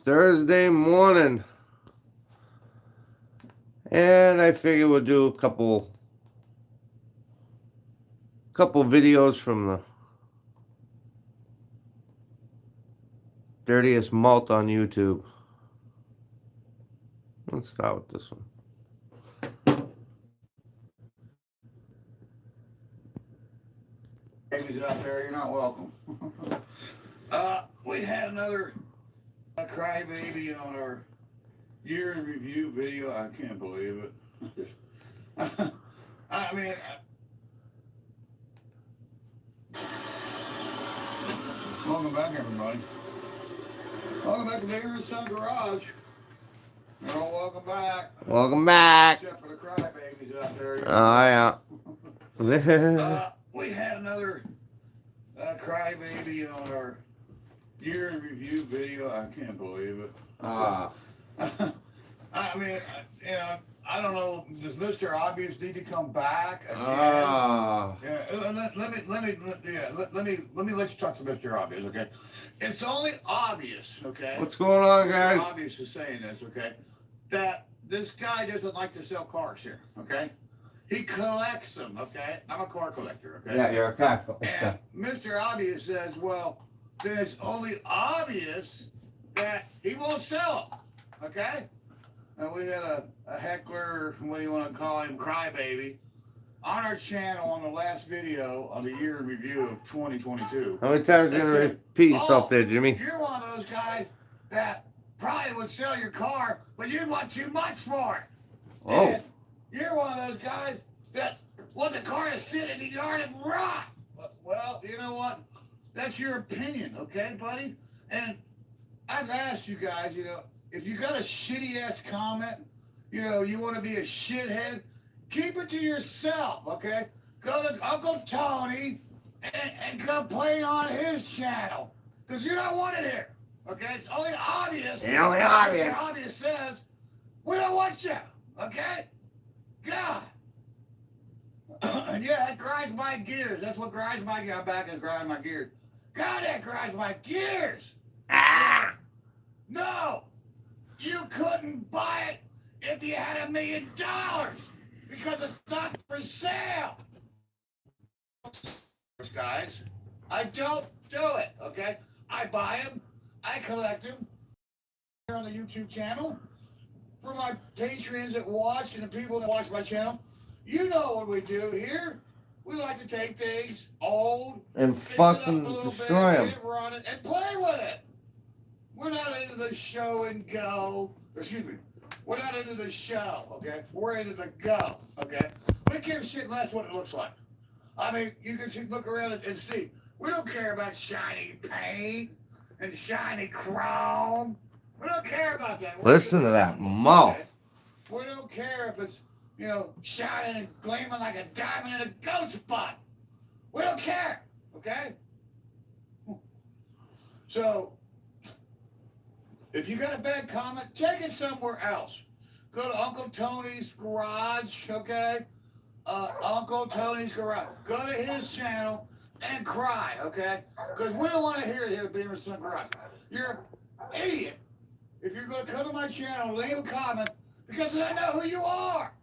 Thursday morning, and I figure we'll do a couple videos from the dirtiest malt on YouTube. Let's start with this one. Babies out there, you're not welcome. We had another crybaby on our year in review video. I can't believe it. I mean, welcome back, everybody. Welcome back to Bigger & Son Garage. You're all welcome back. Welcome back. Except for the crybabies out there. Oh yeah. We had another crybaby on our year in review video. I can't believe it. I mean, you know, I don't know. Does Mr. Obvious need to come back again? Yeah, let me let you talk to Mr. Obvious, okay? It's only obvious, okay? What's going on, guys? Mr. Obvious is saying this, okay? That this guy doesn't like to sell cars here, okay? He collects them, okay? I'm a car collector, okay? Yeah, you're a cat. And Mr. Obvious says, well, then it's only obvious that he won't sell them, okay? And we had a heckler, what do you want to call him, crybaby, on our channel on the last video on the year in review of 2022. How many times are you gonna repeat yourself there, Jimmy? You're one of those guys that probably would sell your car, but you'd want too much for it. Oh. And you're one of those guys that want the car to sit in the yard and rot. Well, you know what? That's your opinion, okay, buddy? And I've asked you guys, you know, if you got a shitty-ass comment, you know, you want to be a shithead, keep it to yourself, okay? Go to Uncle Tony and complain on his channel, because you don't want it here, okay? It's only obvious. It's only obvious. Mr. Obvious says, we don't want you, okay? God. And yeah, that grinds my gears. That's what grinds my gears. I'm back and grind my gears. God, that grinds my gears. Ah! No, you couldn't buy it if you had $1 million because it's not for sale. Guys, I don't do it, okay? I buy them, I collect them here on the YouTube channel. For my patrons that watch and the people that watch my channel, you know what we do here. We like to take things old And fucking destroy them. run it, and play with it. We're not into the show and go. Excuse me. We're not into the show, okay? We're into the go, okay? We give shit less what it looks like. I mean, you can look around and see. We don't care about shiny paint and shiny chrome. We don't care about that. Listen to that mouth. Okay? We don't care if it's, you know, shining and gleaming like a diamond in a goat's butt. We don't care, okay? So, if you got a bad comment, take it somewhere else. Go to Uncle Tony's Garage, okay? Uncle Tony's Garage. Go to his channel and cry, okay? Because we don't want to hear it here at Beaver Son Garage. You're an idiot. If you're going to come to my channel, leave a comment because then I know who you are.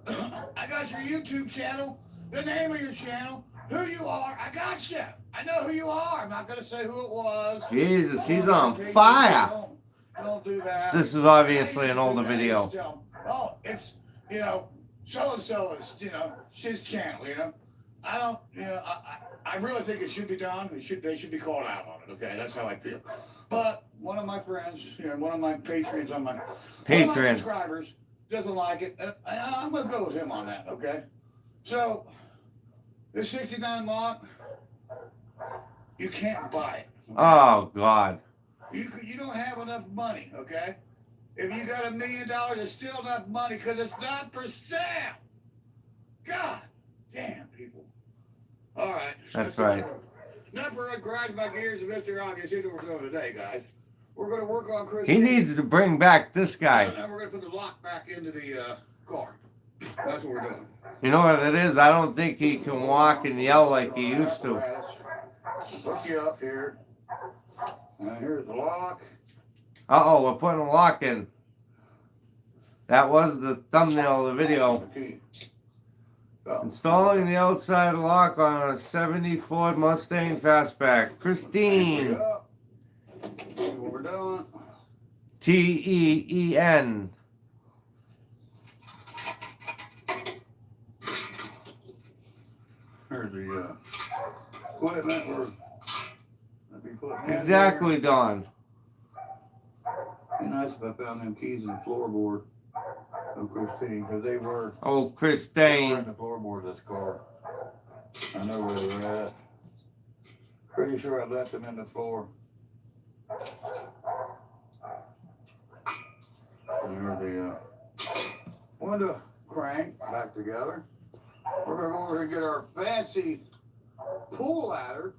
I got your YouTube channel, the name of your channel, who you are. I got you. I know who you are. I'm not going to say who it was. Jesus, he's on fire. Don't do that. This is obviously an older video. Oh, it's, you know, so-and-so is, you know, his channel, you know. I don't, you know, I really think it should be done. They should be called out on it, okay? That's how I feel. But one of my friends, you know, one of my patrons on my subscribers doesn't like it. And I'm going to go with him on that, okay? So, this 69 Mach, you can't buy it. Okay? Oh, God. You don't have enough money, okay? If you got $1 million, it's still enough money because it's not for sale. God damn, people. All right. That's right. Number of grind my gears and Mr. Obvious. Here's what we're doing today, guys. We're going to work on Chris. He needs to bring back this guy. And we're going to put the lock back into the car. That's what we're doing. You know what it is? I don't think he can walk and yell like he used to. Hook you up here. Here's the lock. Uh-oh, we're putting a lock in. That was the thumbnail of the video. Okay. Go. Installing the outside lock on a 70 Ford Mustang Fastback. Christine. Up. See what we're doing. Teen. Here's the equipment we're putting in Exactly, Don. Be nice if I found them keys in the floorboard of Christine, because they were Oh, in the Christine. floorboard of this car. I know where they're at. Pretty sure I left them in the floor. There's the window crank back together. We're gonna go over here and get our fancy pool ladder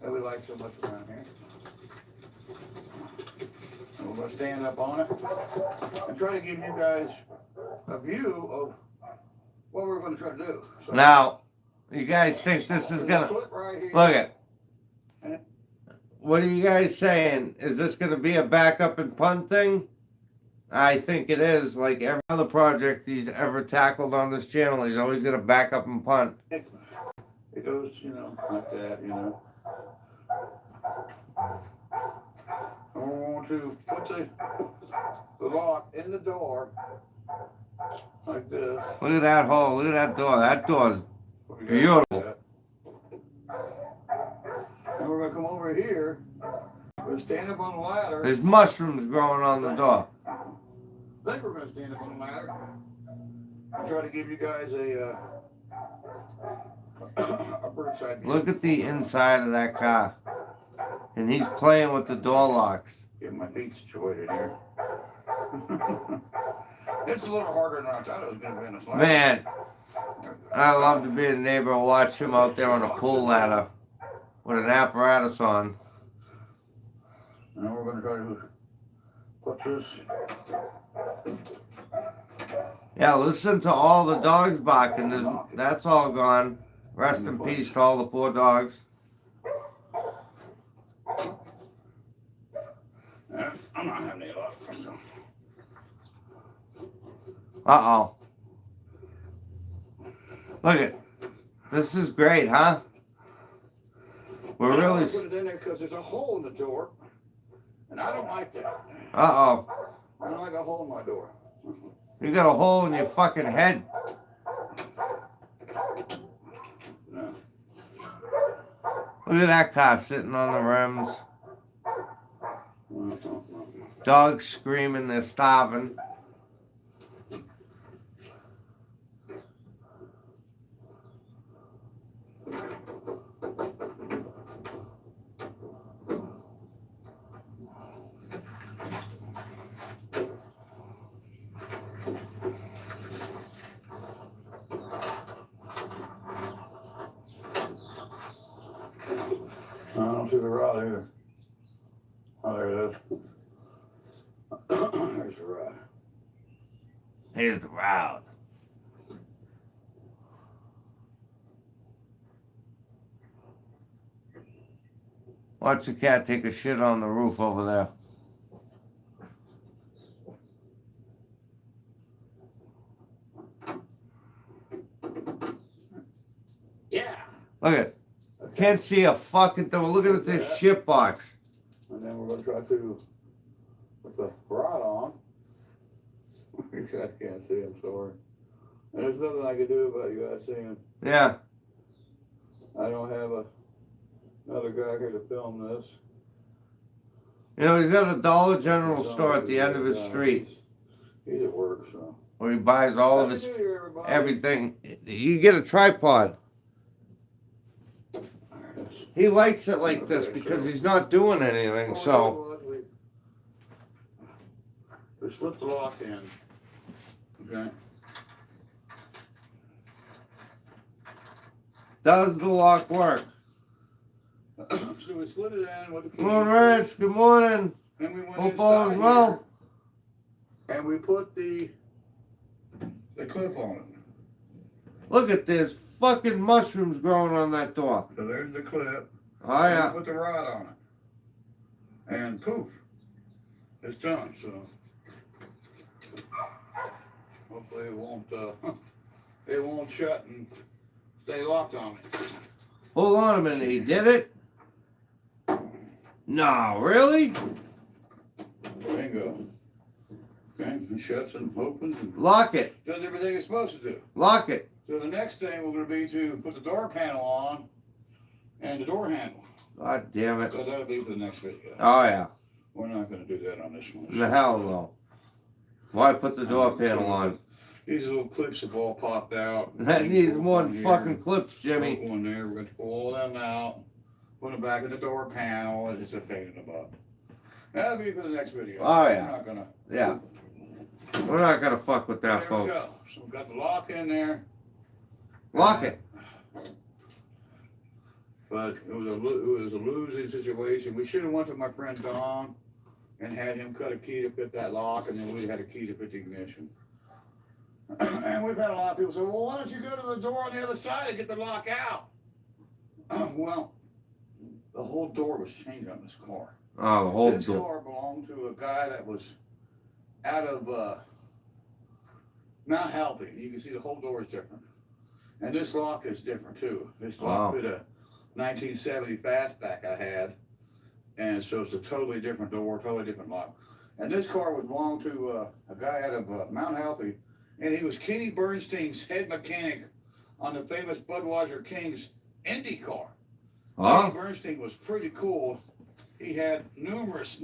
that we like so much around here. And we're gonna stand up on it and try to give you guys a view of what we're gonna try to do. So, Now, you guys think this is gonna... flip right here. Look it. What are you guys saying? Is this gonna be a backup and punt thing? I think it is. Like every other project he's ever tackled on this channel, he's always gonna back up and punt. It goes, like that, And we're going to put the lock in the door like this. Look at that hole. Look at that door. That door's We got beautiful. that. And we're gonna come over here. We're gonna stand up on the ladder. There's mushrooms growing on the door. I think we're gonna stand up on the ladder and try to give you guys a bird's eye view. Look at the inside of that car. And he's playing with the door locks. Get my feet situated here. It's a little harder than I thought it was gonna be in this ladder. Man, I love to be a neighbor and watch him out there on a pull ladder with an apparatus on. Now we're gonna try to put this. Yeah, listen to all the dogs barking. That's all gone. Rest in peace to all the poor dogs. I'm not having any luck. Uh-oh. Look it. This is great, huh? We're really... Put it in there because there's a hole in the door, and I don't like that. Uh-oh. I don't like a hole in my door. You got a hole in your fucking head. No. Look at that car sitting on the rims. Dogs screaming, they're starving. I don't see the rod either. Oh, there it is. There's the rod. Here's the rod. Watch the cat take a shit on the roof over there. Yeah. Look at it. Can't see a fucking thing. We're looking at this shit box. And then we're going to try to put the rod on. You guys can't see, I'm sorry. And there's nothing I can do about you guys seeing. Yeah. I don't have another guy here to film this. You know, he's got a Dollar General store at the end of his street He's at work, so. where he buys all of his Happy New Year, everybody. everything. You get a tripod. He likes it like this because he's not doing anything, so. We slip the lock in. Okay. Does the lock work? So we slid it in with the key. Good morning, Rich. Good morning. And we went Hope all is inside well. here, and we put the clip on it. Look at this fucking mushrooms growing on that door. So there's the clip. Oh And yeah. we put the rod on it. And poof, it's done. So hopefully it won't shut and stay locked on me. Hold on a minute. He did it? No, really? Bingo. Okay, it shuts and opens and Lock it. does everything it's supposed to do. Lock it. So the next thing we're going to be to put the door panel on and the door handle. God damn it. So that'll be for the next video. Oh, yeah. We're not going to do that on this one. The hell no. Why put the door panel on? These little clips have all popped out. That needs more than Here, fucking clips, Jimmy. one there. We're going to pull all them out. Put them back in the door panel. It's a pain in the butt. That'll be for the next video. Oh, yeah. We're not going to. Yeah. We're not gonna fuck with that, There we folks. go. So we've got the lock in there. Lock it. But it was a losing situation. We should have went to my friend Don and had him cut a key to fit that lock, and then we had a key to fit the ignition. And we've had a lot of people say, well, why don't you go to the door on the other side and get the lock out? Well, the whole door was changed on this car. Oh, the whole This door. car belonged to a guy that was out of Mount Healthy. You can see the whole door is different. And this lock is different too. This lock Wow. fit a 1970 fastback I had. And so it's a totally different door, totally different lock. And this car would belong to a guy out of Mount Healthy. And he was Kenny Bernstein's head mechanic on the famous Budweiser Kings Indy car. Huh? Kenny Bernstein was pretty cool. He had numerous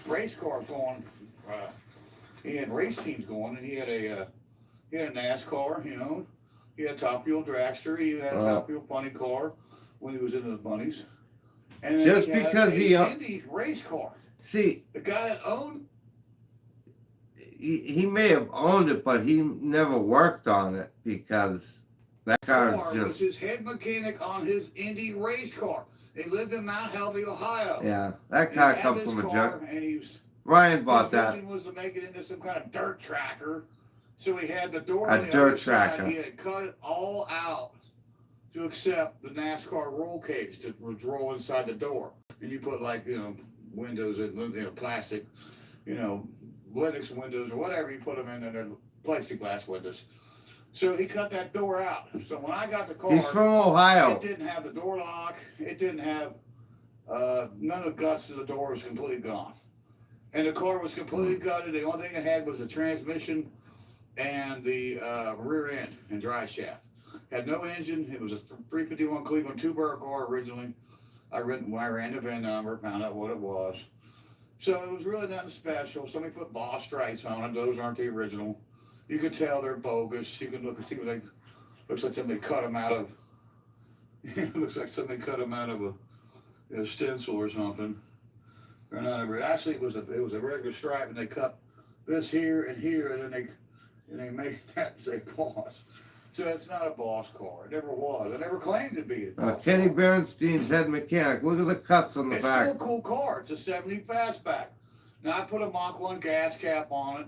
race cars going. He had race teams going, and he had a NASCAR. You know, he had a Top Fuel dragster. He had a Top Fuel funny car when he was into the funnies. And then Just he had because he Indy race car. see, The guy that owned. he may have owned it, but he never worked on it because that car Was is just his head mechanic on his Indy race car. They lived in Mount Healthy, Ohio. yeah. That And car he had comes this from a car, junk. and he was. Ryan bought His that. vision was to make it into some kind of dirt tracker. So he had the door A on the dirt other side. tracker. He had cut it all out to accept the NASCAR roll cage that was roll inside the door. And you put like, windows in, plastic, Linux windows or whatever you put them in, and they're plexiglass windows. So he cut that door out. So when I got the car, He's from Ohio. it didn't have the door lock. It didn't have, none of the guts to the door was completely gone. And the car was completely gutted. The only thing it had was the transmission and the rear end and drive shaft. Had no engine. It was a 351 Cleveland two-barrel car originally. I ran the VIN number, found out what it was. So it was really nothing special. Somebody put Boss stripes on it. Those aren't the original. You could tell they're bogus. You can look and see what they looks like somebody cut them out of. It looks like somebody cut them out of a stencil or something. They're not actually it was a regular stripe, and they cut this here, and then they made that say Boss. So it's not a Boss car. It never was. I never claimed to be a Boss Kenny car. Bernstein's head mechanic. Look at the cuts on the It's back. still a cool car. It's a 70 fastback. Now I put a Mach 1 gas cap on it,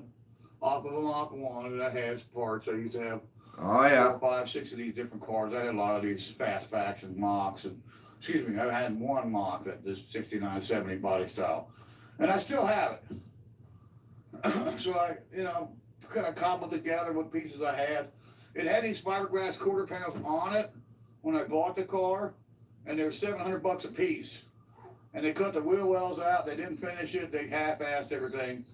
off of a Mach 1 that I had parts. I used to have Oh yeah. 4, 5, 6 of these different cars. I had a lot of these fastbacks and Machs, and I had one Mach that this 69, 70 body style, and I still have it. So I, kind of cobbled together what pieces I had. It had these fiberglass quarter panels on it when I bought the car, and they were $700 a piece. And they cut the wheel wells out. They didn't finish it. They half-assed everything.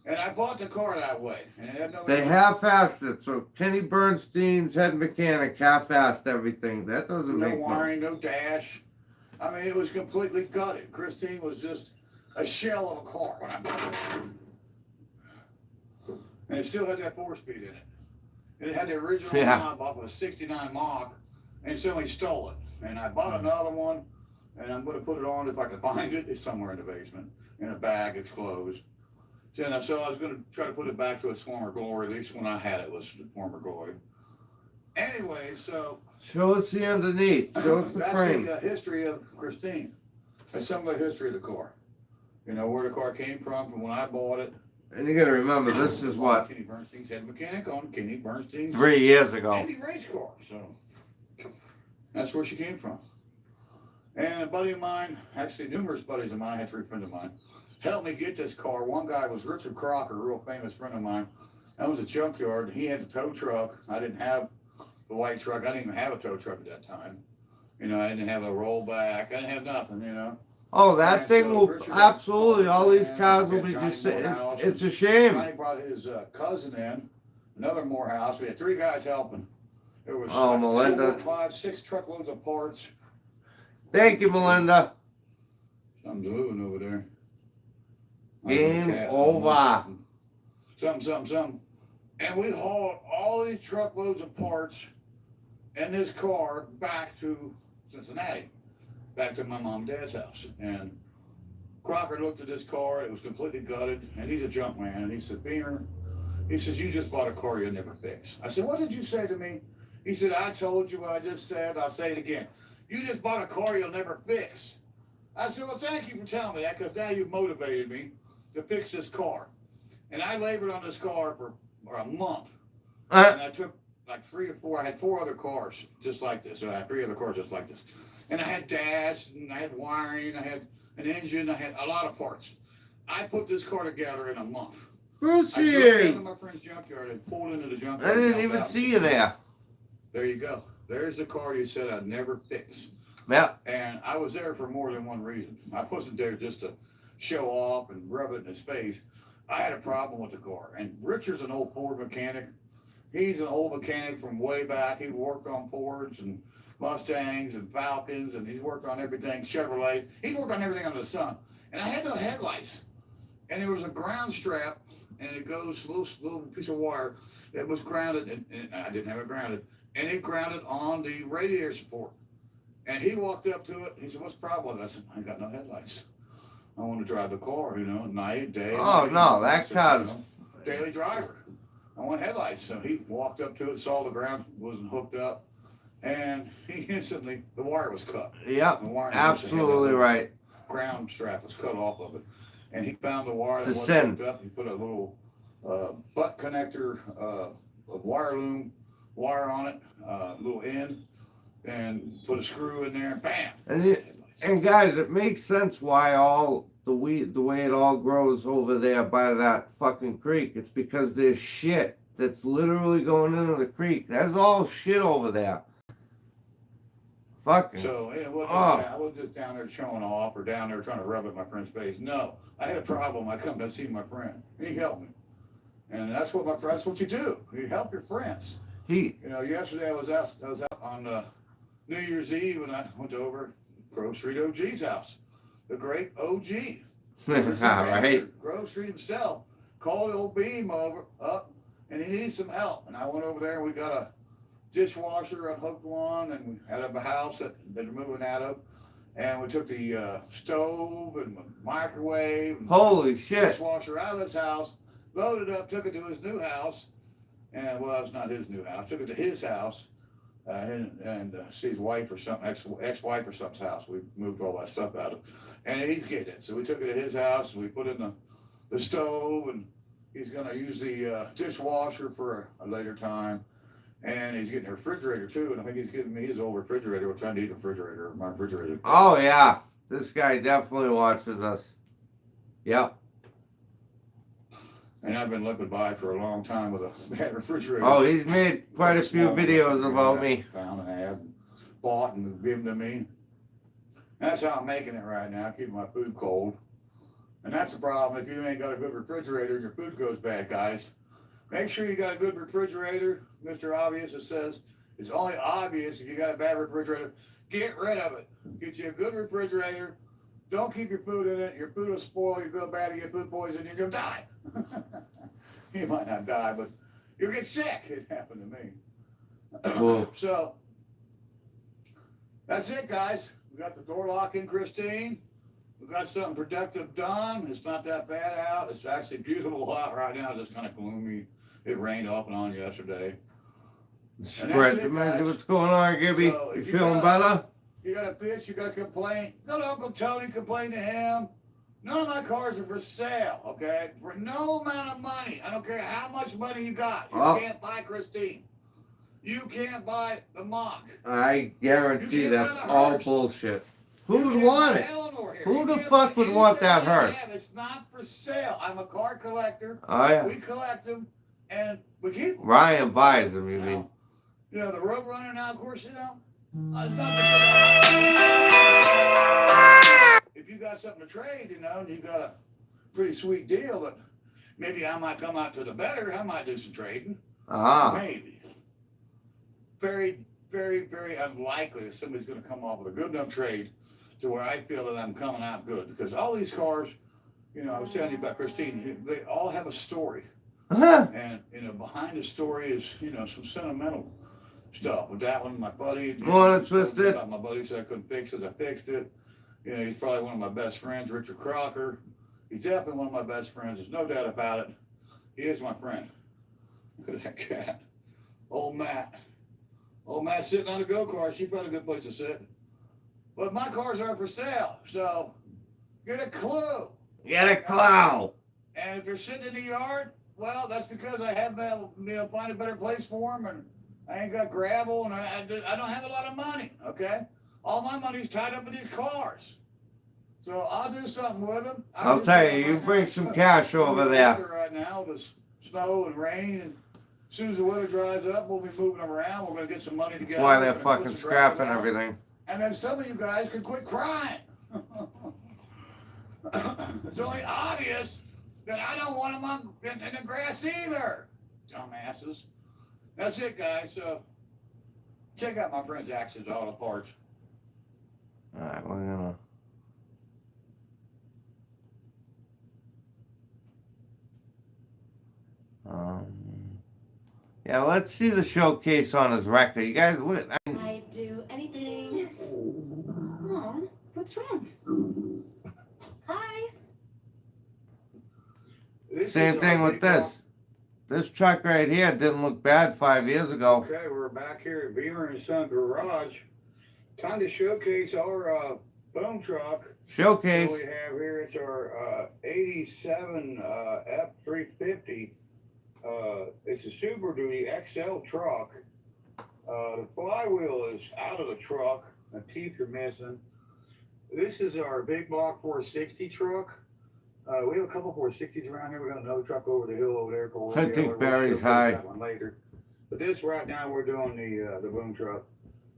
And I bought the car that way. And it had no. They half-assed it. So Kenny Bernstein's head mechanic half-assed everything. That doesn't No make wiring, no dash. I mean, it was completely gutted. Christine was just a shell of a car when I bought it. And it still had that 4-speed in it. And it had the original knob off of a 69 Mach, and somebody stole it. And I bought another one, and I'm going to put it on if I can find it. It's somewhere in the basement, in a bag. It's closed. So I was going to try to put it back to its former glory. At least when I had it was the former glory. Anyway, so Show us the underneath. Show us the frame. That's the history of Christine. That's some of the history of the car. Where the car came from when I bought it. And you got to remember, this is what, Kenny Bernstein's head mechanic on Kenny Bernstein's 3 years ago. Indy race car. So that's where she came from. And a buddy of mine, actually numerous buddies of mine, I had 3 friends of mine, helped me get this car. One guy was Richard Crocker, a real famous friend of mine. That was a junkyard. He had the tow truck. I didn't have the white truck. I didn't even have a tow truck at that time. You know, I didn't have a rollback. I didn't have nothing, you know. Oh, that And thing so will Richard absolutely. All these and cars we will got be Johnny just sitting. Morehouse, It's a and shame. Johnny brought his cousin in, another Morehouse. We had 3 guys helping. There was Oh, Melinda. 4, 5, 6 truckloads of parts. Thank you, Melinda. Something's moving over there. Game Cat. over. Something. And we hauled all these truckloads of parts in this car back to Cincinnati, back to my mom and dad's house. And Crocker looked at this car, it was completely gutted, and he's a junk man. And he said, Beamer, he says, you just bought a car you'll never fix. I said, what did you say to me? He said, I told you what I just said. I'll say it again. You just bought a car you'll never fix. I said, well, thank you for telling me that, because now you've motivated me to fix this car. And I labored on this car for a month. And I took like 3 or 4, I had 4 other cars just like this. So I had 3 other cars just like this. And I had dash, and I had wiring, I had an engine, I had a lot of parts. I put this car together in a month. I drove down to Brucey, my friend's junkyard and pulled into the junkyard. I didn't even see you there. There you go. There's the car you said I'd never fix. Yep. And I was there for more than one reason. I wasn't there just to show off and rub it in his face. I had a problem with the car. And Richard's an old Ford mechanic. He's an old mechanic from way back. He worked on Fords and Mustangs and Falcons, and he's worked on everything, Chevrolet. He worked on everything under the sun. And I had no headlights. And there was a ground strap, and it goes, little piece of wire that was grounded, and I didn't have it grounded, and it grounded on the radiator support. And he walked up to it. He said, what's the problem with it? I said, I got no headlights. I want to drive the car, you know, night, day. Oh, night. no, that said, car's. daily driver. I want headlights. So he walked up to it, saw the ground wasn't hooked up, and he instantly, the wire was cut. Yep. The wiring Absolutely right. ground strap was cut off of it. And he found the wire that It's a wasn't sin. hooked up. He put a little butt connector, a wire loom wire on it, little end, and put a screw in there, and bam. And guys, it makes sense why all the way it all grows over there by that fucking creek. It's because there's shit that's literally going into the creek. There's all shit over there. Fucking. So it wasn't, I wasn't just down there showing off or down there trying to rub it in my friend's face. No, I had a problem. I come to see my friend, and he helped me. And that's what you do. You help your friends. You know, yesterday I was out on New Year's Eve, and I went over Grove Street OG's house, the great OG. Right. Grove Street himself called old Beam up, and he needed some help. And I went over there, and we got a dishwasher, unhooked one, and we had a house that they're moving out of. And we took the stove and microwave and Holy shit. dishwasher out of this house, loaded up, took it to his new house. And well, it's not his new house. Took it to his house, and see his wife or something, ex-wife or something's house. We moved all that stuff out of, and he's getting it. So we took it to his house, and we put in the stove, and he's gonna use the dishwasher for a later time, and he's getting a refrigerator too. And I think he's giving me his old refrigerator, which I need a refrigerator, my refrigerator. Oh yeah, this guy definitely watches us. Yep. And I've been looking by for a long time with a bad refrigerator. Oh, he's made quite a few videos about me. Found and had, bought and given to me. That's how I'm making it right now, keeping my food cold. And that's the problem. If you ain't got a good refrigerator, your food goes bad, guys. Make sure you got a good refrigerator. Mr. Obvious, it says it's only obvious if you got a bad refrigerator. Get rid of it. Get you a good refrigerator. Don't keep your food in it. Your food will spoil. You go bad, you get food poisoning, you're gonna die. You might not die, but you'll get sick. It happened to me. Whoa. So that's it, guys. We got the door lock in, Christine. We got something productive done. It's not that bad out. It's actually beautiful out right now. It's just kind of gloomy. It rained off and on yesterday. Spread the message. What's going on, Gibby? So you if you feeling got- better? You got a bitch, you got a complaint. Go to Uncle Tony, complain to him. None of my cars are for sale, okay? For no amount of money. I don't care how much money you got. You Oh. can't buy Christine. You can't buy the mock. I guarantee You that's can't buy the all hearse. bullshit. Who You would can't want buy it? Eleanor here. Who You the can't fuck buy would want anything that I hearse? have. It's not for sale. I'm a car collector. Oh yeah. We collect them and we keep them. Ryan buys them, you mean? You know, the road runner now, of course, it's not if you got something to trade, and you got a pretty sweet deal, but maybe I might come out to the better. I might do some trading. Maybe. Very, very, very unlikely that somebody's going to come off with a good enough trade to where I feel that I'm coming out good. Because all these cars, I was telling you about Christine, they all have a story. And, behind the story is, some sentimental stuff. With that one, my buddy, twisted. My buddy said I couldn't fix it. I fixed it. He's probably one of my best friends, Richard Crocker. He's definitely one of my best friends. There's no doubt about it. He is my friend. Look at that cat. Old Matt. Old Matt sitting on a go-kart. She's probably a good place to sit. But my cars aren't for sale. So get a clue. Get a clue. And if they're sitting in the yard, well, that's because I haven't been able to find a better place for them. And I ain't got gravel. And I don't have a lot of money. Okay? All my money's tied up in these cars. So I'll do something with them. I'll tell you, you bring some cash over there. Right now, the snow and rain, and as soon as the weather dries up, we'll be moving them around. We're going to get some money together. That's why they're fucking scrapping everything. And then some of you guys can quit crying. It's only obvious that I don't want them in the grass either. Dumbasses. That's it, guys. So check out my friend's Access Auto Parts. Alright, we're gonna... yeah, let's see the showcase on his record. You guys look. I'd do anything. Oh, what's wrong? Hi. Same thing with this. This truck right here didn't look bad 5 years ago. Okay, we're back here at Beamer & Son Garage. Time to showcase our boom truck. Showcase. What we have here, it's our 87 F350. It's a Super Duty XL truck. The flywheel is out of the truck. The teeth are missing. This is our big block 460 truck. We have a couple 460s around here. We got another truck over the hill over there. I think Barry's high. That one later. But this right now we're doing the boom truck.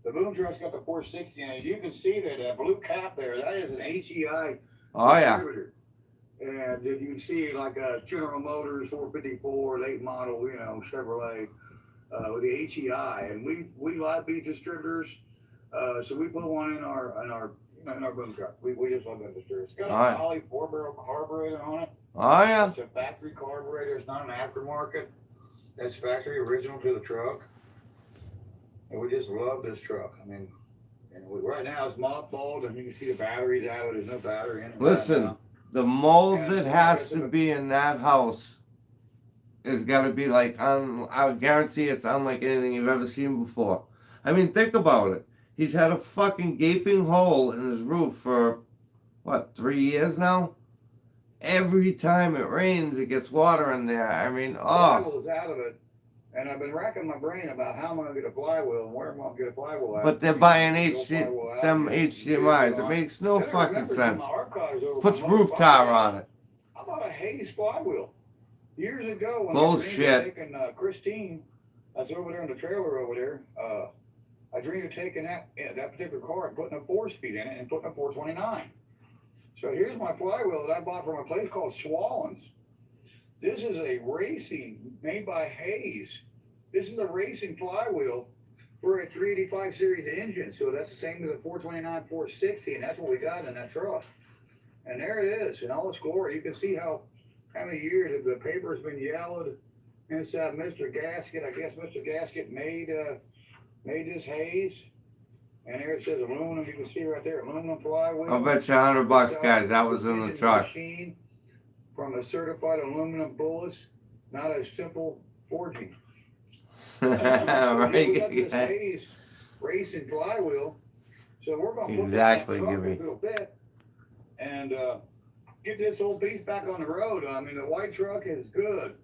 The boom truck's got the 460 in it. You can see that blue cap there. That is an HEI. Oh yeah. And you can see like a General Motors 454 late model, Chevrolet with the HEI. And we like these distributors, so we put one in our boom truck. We just love that distributor. It's got a Holley 4-barrel carburetor on it. Oh yeah. It's a factory carburetor. It's not an aftermarket. That's factory original to the truck. And we just love this truck. I mean, right now it's mothballed, and you can see the batteries out. There's no battery in it. Listen, the mold that has to be in that house is gotta be like I guarantee it's unlike anything you've ever seen before. I mean, think about it. He's had a fucking gaping hole in his roof for what, 3 years now? Every time it rains, it gets water in there. I mean, oh. Flywheel's out of it. And I've been racking my brain about how I'm going to get a flywheel and where I'm going to get a flywheel at. But they're buying HDMIs. It makes no fucking sense. Puts roof tire on it. How about a Hayes flywheel? Years ago, when Bullshit. I was taking Christine, that's over there in the trailer over there, I dreamed of taking that particular car and putting a 4-speed in it and putting a 429. So here's my flywheel that I bought from a place called Swallens. This is a racing, made by Hayes. This is a racing flywheel for a 385 series engine. So that's the same as a 429, 460, and that's what we got in that truck. And there it is in all its glory. You can see how many years the paper's been yellowed inside Mr. Gasket. I guess Mr. Gasket made this Hayes. And there it says aluminum. You can see right there, aluminum flywheel. I'll bet you $100, guys. That was in the truck. Machine from a certified aluminum bullets, not a simple forging. So we got this Hayes racing flywheel. So we're going to put that in a little bit and get this old beast back on the road. I mean, the white truck is good.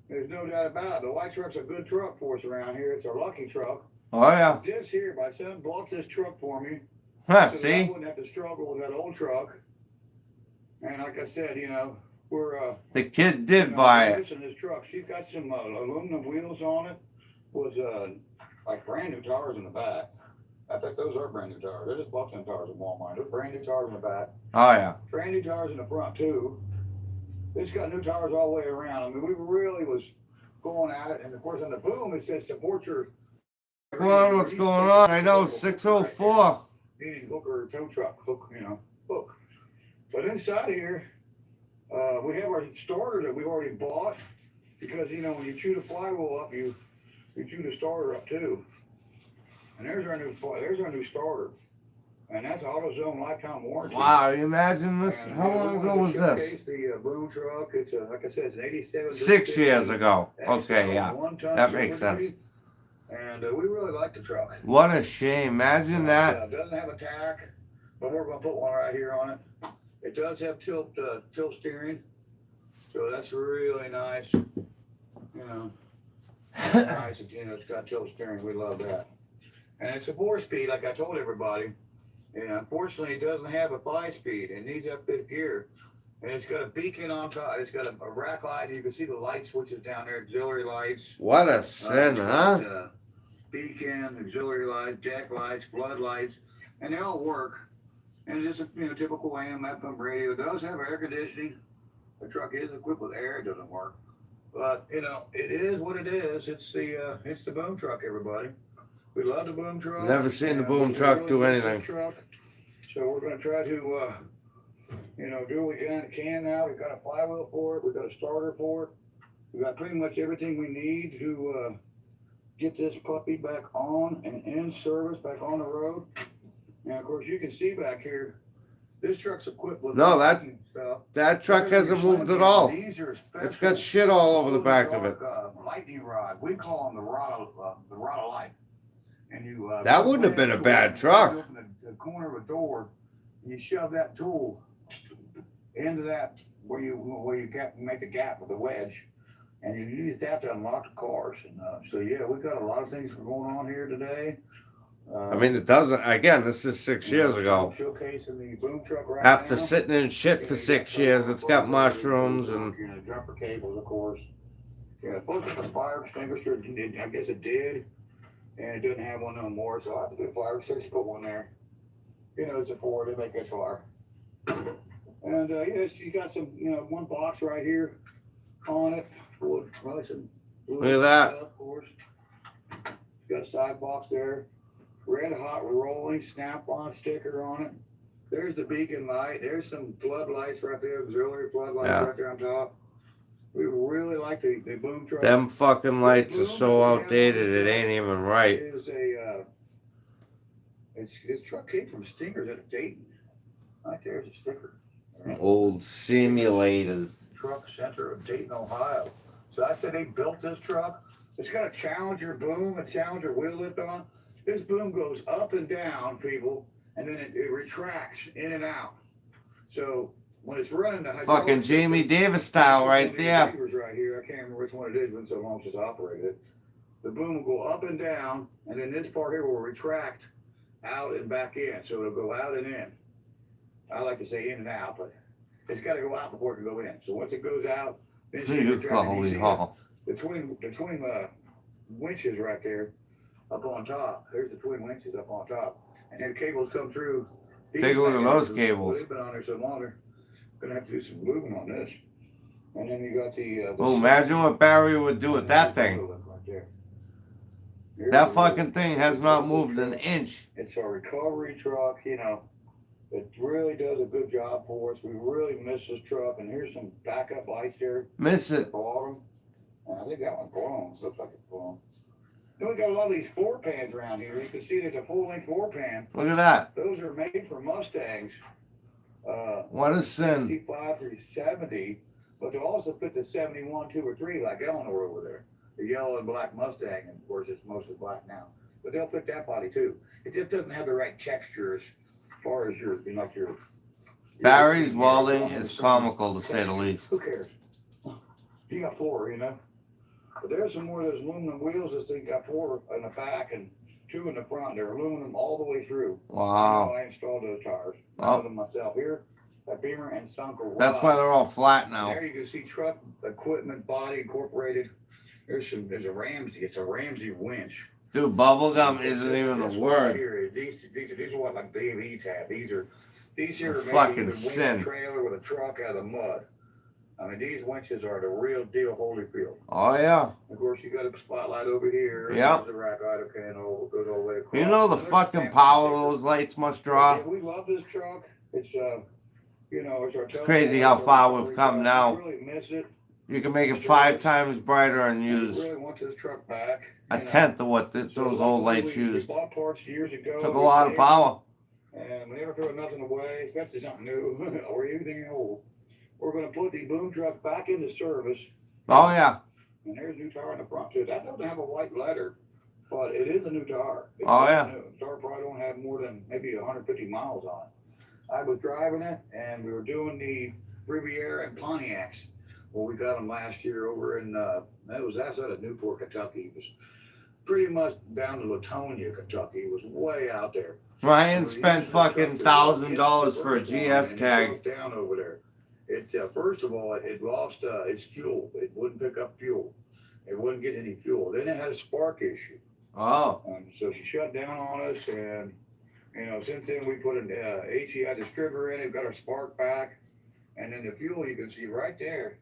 There's no doubt about it. The white truck's a good truck for us around here. It's our lucky truck. Oh yeah. This here, my son bought this truck for me Huh, so that I see? wouldn't have to struggle with that old truck. And like I said, you know, we're The kid did buy it. Listen, this truck, she's got some aluminum wheels on it. Was like brand new tires in the back. I think those are brand new tires. They're just bought them tires at Walmart. They're brand new tires in the back. Oh yeah. Brand new tires in the front too. It's got new tires all the way around. I mean, we really was going at it, and of course on the boom it says support your. Well, what's going on? I know 604. Meaning hook or tow truck, hook, you know, hook. But inside here, we have our starter that we already bought because you know when you chew the flywheel up, you chew the starter up too. And there's our new starter, and that's AutoZone lifetime warranty. Wow, you imagine this? And How long ago was this? The boom truck. It's like I said, it's an '87. 6 years ago. Okay, yeah. That makes sense. And we really like the truck. What a shame. Imagine that. It doesn't have a tack, but we're going to put one right here on it. It does have tilt steering, so that's really nice. You know, nice. You know, it's got tilt steering. We love that. And it's a 4-speed, like I told everybody. And unfortunately, it doesn't have a 5-speed. It needs that 5th gear. And it's got a beacon on top. It's got a rack light. You can see the light switches down there, auxiliary lights. What a sin, huh? Beacon, auxiliary lights, deck lights, floodlights, and they all work. And it's a typical AM FM radio. It does have air conditioning. The truck is equipped with air. It doesn't work, but you know it is what it is. It's the boom truck, everybody. We love the boom truck. Never seen the boom truck do anything. So we're going to try to do what we can now. We've got a flywheel for it. We've got a starter for it. We've got pretty much everything we need to get this puppy back on and in service, back on the road. And of course, you can see back here, this truck's equipped with stuff. That truck hasn't moved at all. It's got shit all over the back of it. Lightning rod. We call them the rod of life. And you that wouldn't have been a bad truck. You open the corner of a door, and you shove that tool into that where you make the gap with the wedge, and you use that to unlock the cars. And so yeah, we've got a lot of things going on here today. I mean, it doesn't. Again, this is 6 years ago. Showcasing the boom truck right After now. sitting in shit for 6 years, it's got mushrooms and. Jumper cables, of course. Yeah, supposed to have a fire extinguisher. I guess it did. And it doesn't have one no more, so I have to do a fire extinguisher, put one there. You know, it's a Ford, they make that fire. And yes, you got some, one box right here on it. Look at that. Of course. You got a side box there. Red hot rolling snap-on sticker on it. There's the beacon light. There's some floodlights right there, auxiliary floodlights right there on top. We really like the boom truck. Them fucking lights are so outdated, it ain't even right. This truck came from Stingers at Dayton. Right there's a sticker. Right. Old simulators. Truck Center of Dayton, Ohio. So I said they built this truck. It's got a Challenger boom, a Challenger wheel lift on. This boom goes up and down, people, and then it retracts in and out. So when it's running the fucking Jamie Davis style right there. Right here, I can't remember which one it is. It's been so long since I operated it. The boom will go up and down, and then this part here will retract out and back in. So it'll go out and in. I like to say in and out, but it's got to go out before it can go in. So once it goes out, then the twin winches right there up on top. There's the twin winches up on top, and then cables come through. Take a look at those cables. They've been on there so long. Gonna have to do some moving on this. And then you got the well, imagine what Barry would do with that thing. Right there. That fucking thing has not moved an inch. It's a recovery truck, It really does a good job for us. We really miss this truck. And here's some backup lights there. Miss it. Bottom. I think that one's blown. Looks like it's blown. Then we got a lot of these 4-pans around here. You can see there's a full-length 4-pan. Look at that. Those are made for Mustangs. What a sin. 65 through 70, but they'll also fit the 71, 2, or 3 like Eleanor over there. The yellow and black Mustang, and of course it's mostly black now. But they'll fit that body too. It just doesn't have the right texture as far as your Barry's welding is comical to say the least. Who cares? He got 4, But there's some more of those aluminum wheels this thing got 4 in the back, and 2 in the front. They're aluminum all the way through. Wow. I installed those tires. I Oh. did them myself. Here, a Beamer and Sunkel rod. That's why they're all flat now. There you can see truck equipment body incorporated. There's a Ramsey. It's a Ramsey winch. Dude, bubblegum isn't even a This word. right here, these are what like Dave Eats have. These here It's are a maybe fucking even sin. a trailer with a truck out of the mud. I mean, these winches are the real deal, Holyfield. Oh yeah. Of course, you got a spotlight over here. Yep. There's a rack idle can goes all the way across. You know the There's fucking family power stickers. those lights must draw. Yeah, we love this truck. It's it's our. Crazy how far we've come now. We really miss it. You can make it 5 times brighter and We use really want this truck back. a tenth of what those old lights we used. bought parts years ago. Took a we lot of saved power. And we never throw nothing away, especially something new or anything old. We're going to put the boom truck back into service. Oh yeah. And there's a new tire in the front too. That doesn't have a white letter, but it is a new tire. It's Oh, brand yeah. new. The tire probably don't have more than maybe 150 miles on it. I was driving it, and we were doing the Riviera and Pontiacs. Well, we got them last year over in that's out of Newport, Kentucky. It was pretty much down to Latonia, Kentucky. It was way out there. Ryan spent fucking $1,000 for a GS tag. Down over there. It first of all, it lost its fuel. It wouldn't pick up fuel. It wouldn't get any fuel. Then it had a spark issue. Oh. So she shut down on us, and since then we put an HEI distributor in it, got our spark back, and then the fuel you can see right there.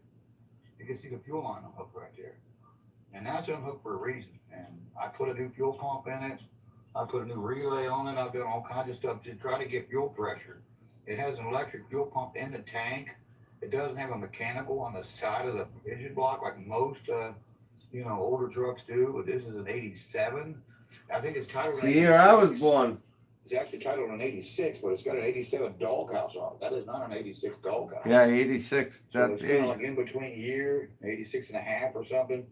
You can see the fuel line unhooked right there, and that's unhooked for a reason. And I put a new fuel pump in it. I put a new relay on it. I've done all kinds of stuff to try to get fuel pressure. It has an electric fuel pump in the tank. It doesn't have a mechanical on the side of the engine block like most, older trucks do. But this is an 87. I think it's titled. The year I was born. It's actually titled an 86, but it's got an 87 doghouse on it. That is not an 86 doghouse. Yeah, 86. So it's kind of like in between year, 86 and a half or something.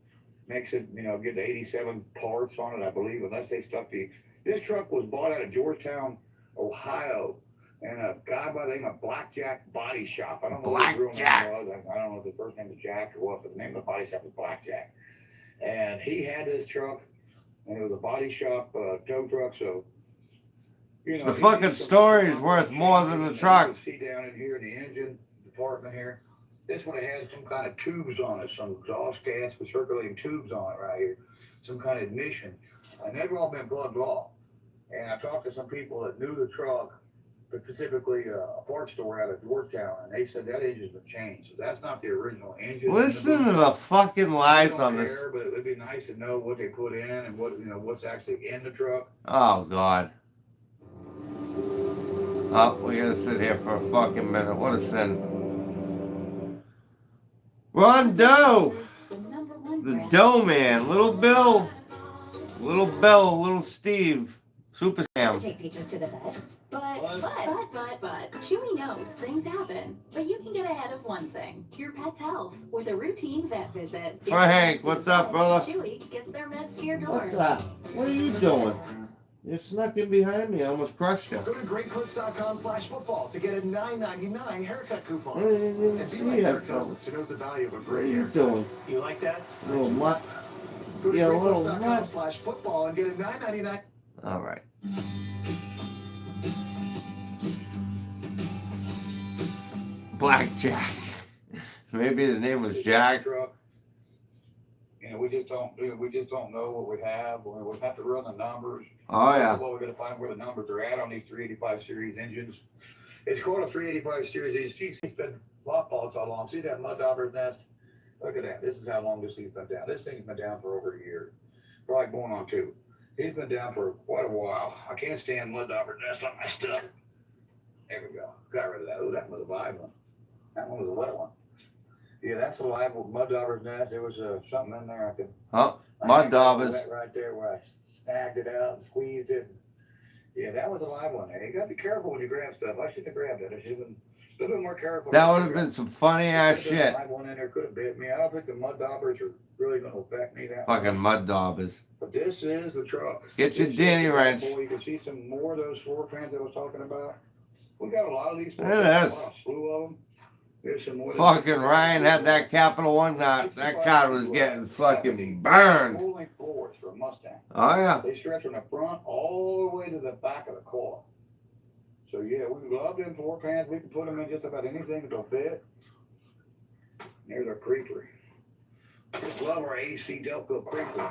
Makes it, get the 87 parts on it, I believe, unless they stuck this truck was bought out of Georgetown, Ohio, and a guy by the name of Blackjack Body Shop. I don't know what his real name was. I don't know if the first name was Jack or what, but the name of the body shop was Blackjack. And he had this truck, and it was a body shop tow truck, so The fucking story is worth more than the truck. You can see down in here in the engine department here. This one had some kind of tubes on it, some exhaust gas with circulating tubes on it right here, some kind of ignition. And they've all been plugged off. And I talked to some people that knew the truck, but specifically a parts store out of Georgetown, and they said that engine's been changed. So that's not the original engine. Listen to the fucking lies on this. But it would be nice to know what they put in and what's actually in the truck. Oh, God. Oh, we gotta sit here for a fucking minute. What a sin. Rondo! The Dough Man. Little Bill. Little Bill. Little Steve. Super Sam. Take peaches to the vet. But, Chewy knows things happen. But you can get ahead of one thing, your pet's health, with a routine vet visit. Frank, what's up, brother? Chewy gets their meds to your door. What's up? What are you doing? You snuck in behind me. I almost crushed you. Go to greatclips.com/football to get a $9.99 haircut coupon. I didn't even And be see like that, your cousins who knows the value of a What are great you haircut. doing? You like that? Little mutt. Go to Yeah, a little greatclips.com/football and get a $9.99. All right. Blackjack. Maybe his name was Jack. Truck. We just don't know what we have. We have to run the numbers. Oh, yeah. Well, we're going to find where the numbers are at on these 385 series engines. It's called a 385 series. It's been mothballed so long. See that mud dauber's nest? Look at that. This is how long this thing's been down. This thing's been down for over a year. Probably going on 2. He's been down for quite a while. I can't stand mud dauber's nest on my stuff. There we go. Got rid of that. Oh, that was a live one. That one was a wet one. Yeah, that's a live mud dauber's nest. There was something in there I could. Oh, mud daubers. Right there where I snagged it out and squeezed it. Yeah, that was a live one there. You gotta be careful when you grab stuff. I shouldn't have grabbed that. I should have been a little bit more careful. That would have been some funny ass shit. Live one in there could have bit me. I don't think the mud daubers are really gonna affect me that much. Fucking mud daubers. But this is the truck. Get your This is Danny the wrench. boy. You can see some more of those floor fans I was talking about. We got a lot of these. Look at this. A slew of them. There's some more. Fucking Ryan had that Capital One knot. That car was getting fucking burned. Full-length floors for a Mustang. Oh yeah. They stretch from the front all the way to the back of the car. So yeah, we love them 4-pans. We can put them in just about anything that'll fit. There's our creeper. Just love our AC Delco creeper.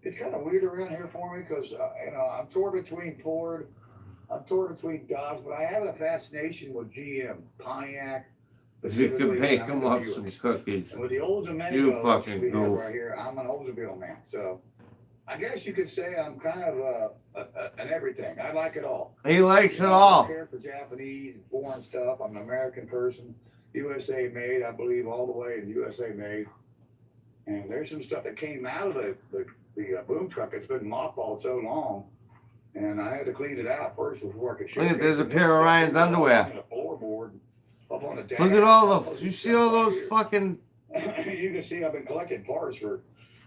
It's kind of weird around here for me because I'm torn between Ford, I'm torn between Dodge, but I have a fascination with GM, Pontiac. You specifically, could bake and them I'm up into some Buicks. cookies. And with the Oldsmobile You fucking we have goof. right here, I'm an Oldsmobile man. So I guess you could say I'm kind of an everything. I like it all. He likes it I all. don't care for Japanese, foreign stuff. I'm an American person. USA made, I believe, all the way in USA made. And there's some stuff that came out of the boom truck. It's been mothballed so long. And I had to clean it out first before I could showcase Look, there's a it. pair of Ryan's underwear. On the floorboard, up on the dash. Look at all the, you see all those fucking, You can see I've been collecting parts for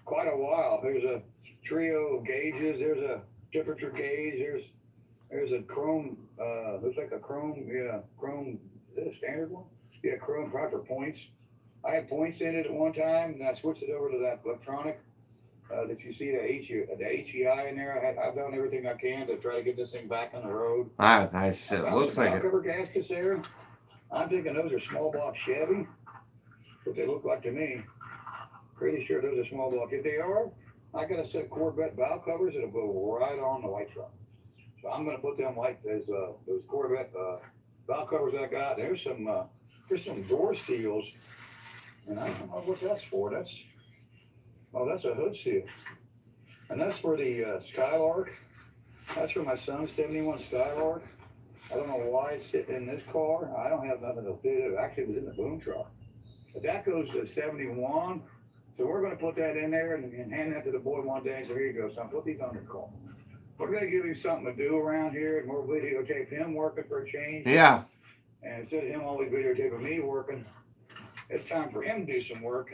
quite a while. There's a trio of gauges. There's a temperature gauge. There's a chrome, looks like a chrome, chrome, is it a standard one? Yeah, chrome proper points. I had points in it at one time, and I switched it over to that electronic that you see the HEI in there. I've done everything I can to try to get this thing back on the road. ah, nice shit. Found Looks some like it. cover gaskets there. I'm thinking those are small block Chevy. What they look like to me. Pretty sure those are small block. If they are, I got a set of Corvette valve covers that'll go right on the white truck. So I'm gonna put them like those Corvette valve covers I got. There's some door seals, and I don't know what that's for. That's a hood seal, and that's for the Skylark. That's for my son's '71 Skylark. I don't know why it's sitting in this car. I don't have nothing to fit it. Actually, it was in the boom truck. But that goes to 71. So we're going to put that in there and hand that to the boy one day. So here you go, son. Put these on your car. We're going to give him something to do around here, and we'll videotape him working for a change. Yeah. And instead of him always videotaping me working, it's time for him to do some work.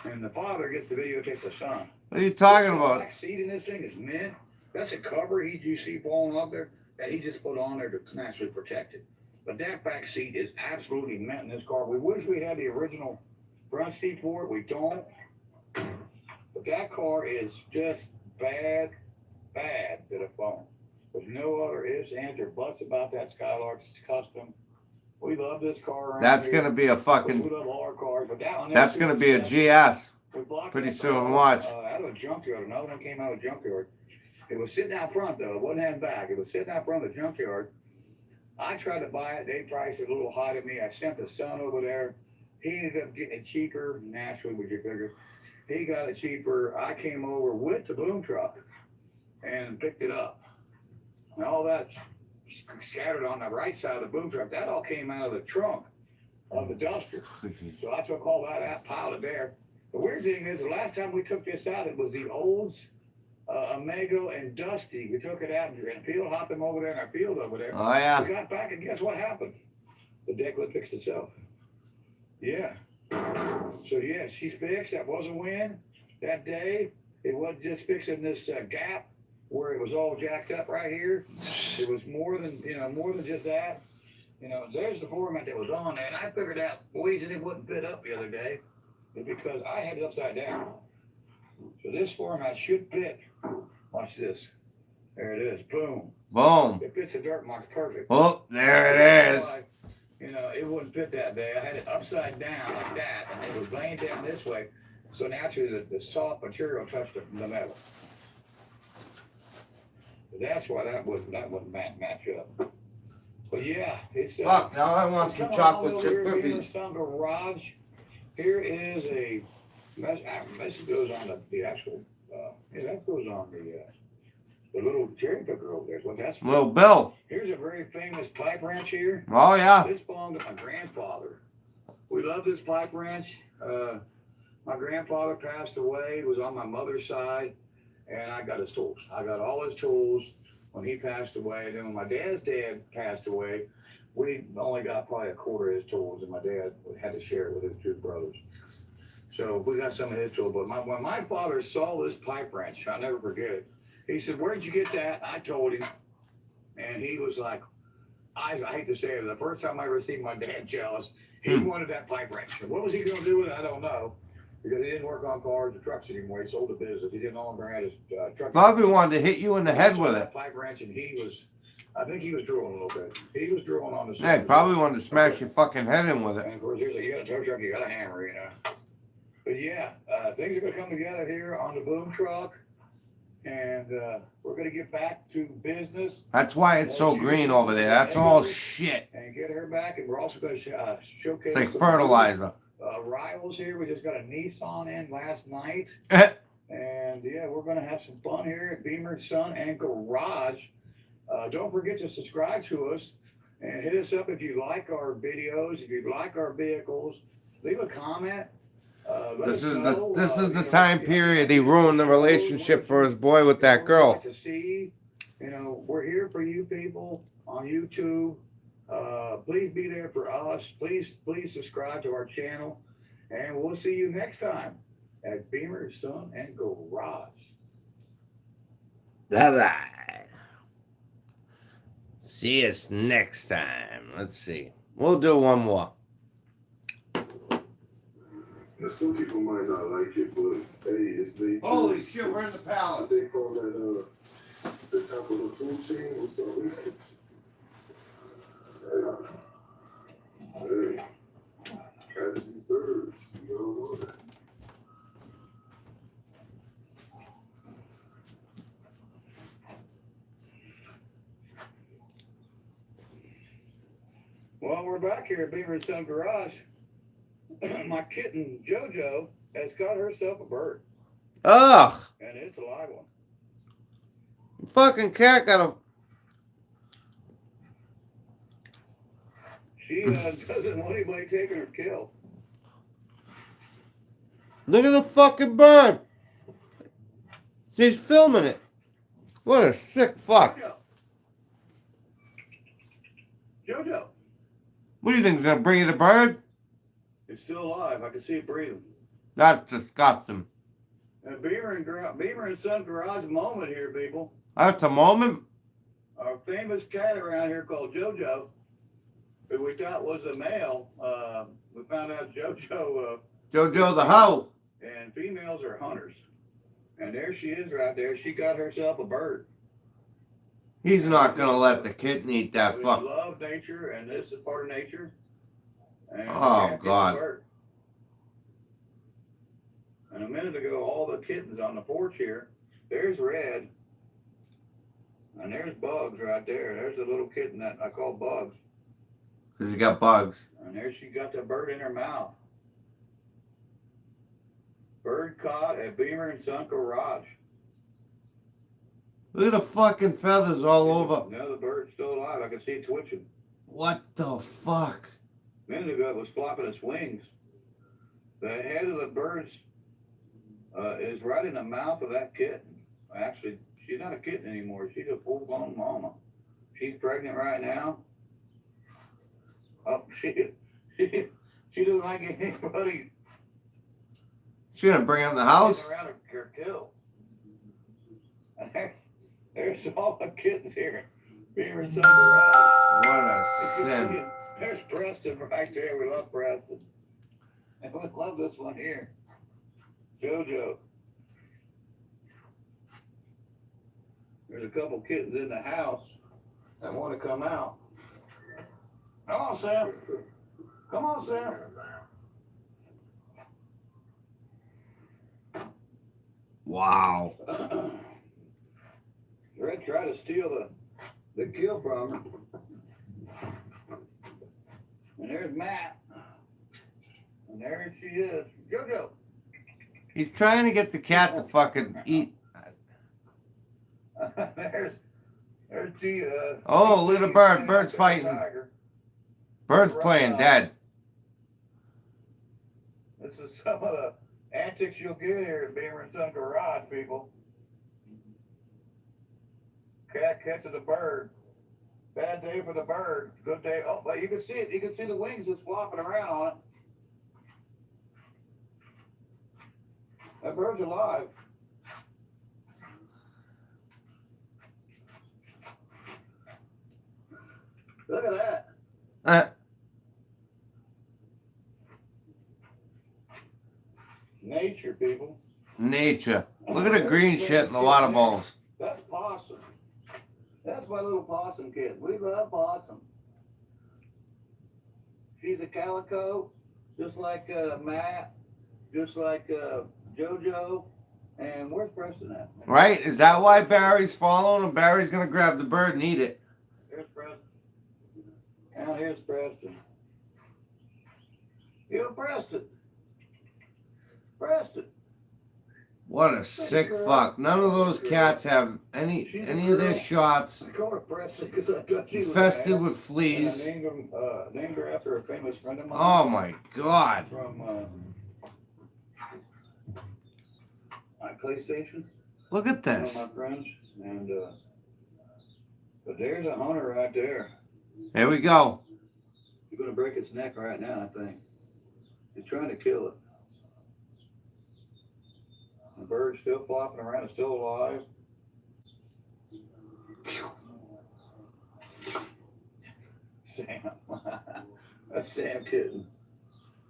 And the father gets to videotape the son. What are you talking The about? back seat in this thing is mint. That's a cover you see falling up there that he just put on there to naturally protect it. But that back seat is absolutely mint in this car. We wish we had the original front seat for it. We don't. But that car is just bad to the bone. There's no other ifs, ands, or buts about that Skylark. It's custom. We love this car around That's here. gonna be a We fucking, love all our cars, but that one. that's gonna be a GS. We blocked pretty that soon, car, watch. out of a junkyard. Another one came out of a junkyard. It was sitting out front though. It wasn't heading back. It was sitting out front of the junkyard. I tried to buy it. They priced it a little high to me. I sent the son over there. He ended up getting it cheaper. Naturally, would you figure? He got it cheaper. I came over with the boom truck and picked it up. And all that scattered on the right side of the boom truck, that all came out of the trunk of the duster. So I took all that out, piled it there. The weird thing is, the last time we took this out, it was the Olds, Omega, and Dusty. We took it out and field hopped them over there in our field over there. Oh yeah. We got back, and guess what happened? The deck lid fixed itself. Yeah. So yeah, she's fixed. That was a win that day. It wasn't just fixing this gap where it was all jacked up right here. It was more than just that. There's the format that was on there, and I figured out the reason it wouldn't fit up the other day is because I had it upside down. So this format should fit. Watch this. There it is. Boom. Boom. It fits the dirt marks perfect. Oh, there it is. It wouldn't fit that day. I had it upside down like that, and it was laying down this way. So naturally, the soft material touched the metal. But that's why that wouldn't match up. But yeah, it's Fuck, now I want some chocolate chip cookies. Some garage. Here is a message goes on the actual. That goes on the little cherry picker over there. Is what that's for. Little Bill. Here's a very famous pipe wrench here. Oh yeah. This belonged to my grandfather. We love this pipe wrench. My grandfather passed away. It was on my mother's side, and I got his tools. I got all his tools when he passed away. Then when my dad's dad passed away, we only got probably a quarter of his tools, and my dad had to share it with his two brothers. So we got some of his tools. But when my father saw this pipe wrench, I'll never forget it. He said, "Where'd you get that?" I told him, and he was like, I hate to say it, the first time I ever seen my dad jealous, he wanted that pipe wrench. What was he going to do with it? I don't know. because he didn't work on cars or trucks anymore. He sold the business. He didn't no longer had his truck. Bobby wanted to hit you in the head with it. Pipe wrench, and I think he was drooling a little bit. He was drooling on the Yeah, he probably wanted to smash your fucking head in with it. And of course, you got a tow truck, you got a hammer, you know. But yeah, things are going to come together here on the boom truck, and we're going to get back to business. That's why it's so green over there. That's all shit. And get her back, and we're also going to showcase. It's like fertilizer. Rivals here. We just got a Nissan in last night. And yeah, we're going to have some fun here at Beamer Son and Garage. Don't forget to subscribe to us and hit us up if you like our videos, if you like our vehicles. Leave a comment. This is the time period he ruined the relationship for his boy with that girl. To see, we're here for you people on YouTube. Please be there for us. Please subscribe to our channel, and we'll see you next time at Beamer Son and Garage. Bye-bye. See us next time. Let's see. We'll do one more. Now, some people might not like it, but hey, it's the Holy shit, we're in the palace. They call that the top of the food chain or something. Hey, cats eat birds. You don't know that. Well, we're back here at Beaver and Son Garage. My kitten JoJo has got herself a bird, Ugh. and it's a live one. Fucking cat got a... She doesn't want anybody taking her kill. Look at the fucking bird. He's filming it. What a sick fuck. JoJo, What do you think, he's gonna bring you the bird? it's still alive. I can see it breathing. That's disgusting. And Beaver and Son Garage moment here, people. That's a moment. Our famous cat around here called JoJo, who we thought was a male. We found out JoJo. Jojo the hoe. And females are hunters. And there she is right there. She got herself a bird. He's not gonna let the kitten eat that We fuck. love nature, and this is part of nature. And Oh, the cat gets a God. bird. And a minute ago, all the kittens on the porch here, there's Red. And there's Bugs right there. There's the little kitten that I call Bugs. Because he got bugs. And there she got the bird in her mouth. Bird caught at Beamer and Son Garage. Look at the fucking feathers all over. Now the bird's still alive. I can see it twitching. What the fuck? A minute ago, it was flopping its wings. The head of the bird's is right in the mouth of that kitten. Actually, she's not a kitten anymore. She's a full-blown mama. She's pregnant right now. Oh, she doesn't like anybody She gonna bring it in the house? getting around her kill. And there's all the kittens here. Beaver and Son Garage. What a You can see sin. it. There's Preston right there. We love Preston. And we love this one here. JoJo. There's a couple kittens in the house that want to come out. Come on, Sam. Come on, Sam. Wow. Red tried to steal the kill from her. And there's Matt. And there she is. JoJo. He's trying to get the cat to fucking eat. there's G. Oh, look at the bird. Bird's fighting. Tiger. Bird's playing dead. This is some of the antics you'll get here at Beamer and Son Garage, people. Cat catching a bird. Bad day for the bird. Good day. Oh, but you can see it. You can see the wings just flopping around on it. That bird's alive. Look at that. Nature, people. Nature. Look at the green shit in the water bowls. That's Possum. That's my little Possum kid. We love Possum. She's a calico, just like Matt, just like JoJo. And where's Preston at? Right? Is that why Barry's following him? Barry's gonna grab the bird and eat it. Here's Preston. And here's Preston. You Preston. Preston. What a sick fuck. None of those cats have any of their shots I call her Preston because I thought she was infested an with And I fleas. named her after a famous friend of mine. Oh my god. From my PlayStation. Look at One of this. my friends. And but there's a hunter right there. Here we go. You're gonna break its neck right now, I think. He's trying to kill it. The bird's still flopping around, it's still alive. Sam. That's Sam kitten.